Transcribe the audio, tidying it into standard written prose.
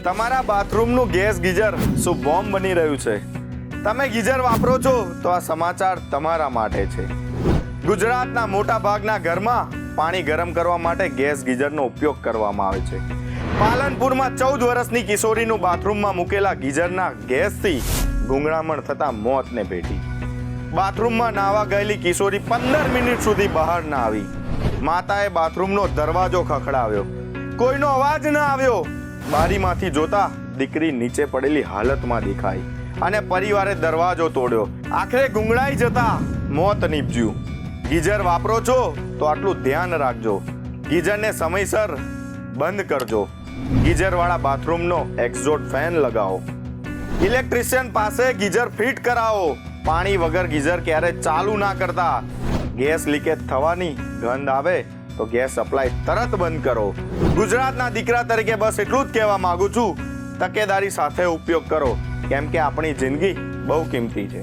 તમારા બાથરૂમનું gas geyser શું bomb બની રહ્યું છે? તમે ગીઝર વાપરો છો તો આ સમાચાર તમારા માટે છે. ગુજરાતના મોટા ભાગના ઘરમાં પાણી ગરમ કરવા માટે ગેસ ગીઝરનો ઉપયોગ કરવામાં આવે છે. પાલનપુરમાં 14 વર્ષની કિશોરીનું બાથરૂમમાં મૂકેલા ગીઝરના ગેસથી ગૂંગળામણ થતા મોતને ભેટી. બાથરૂમમાં નાહવા ગયેલી કિશોરી 15 મિનિટ સુધી બહાર ના આવી. માતાએ બાથરૂમનો દરવાજો ખખડાવ્યો, કોઈનો અવાજ ન આવ્યો. બારીમાંથી જોતા દીકરી નીચે પડેલી હાલતમાં દેખાઈ અને પરિવારે દરવાજો તોડ્યો. આખરે ગુંગળાઈ જતા મોત નીપજ્યું. ગીઝર વાપરો છો તો આટલું ધ્યાન રાખજો. ગીઝરને સમયસર બંધ કરજો. ગીઝરવાળા બાથરૂમનો એક્ઝોસ્ટ ફેન લગાવો. ઇલેક્ટ્રિશિયન પાસે ગીઝર ફિટ કરાવો. પાણી વગર ગીઝર ક્યારે ચાલુ ના કરતા. ગેસ લીકેજ થવાની ગંધ આવે તો ગેસ સપ્લાય તરત બંધ કરો. ગુજરાતના દીકરા તરીકે બસ એટલું જ કહેવા માંગુ છું, તકેદારી સાથે ઉપયોગ કરો, કેમ કે આપણી જિંદગી બહુ કિંમતી છે.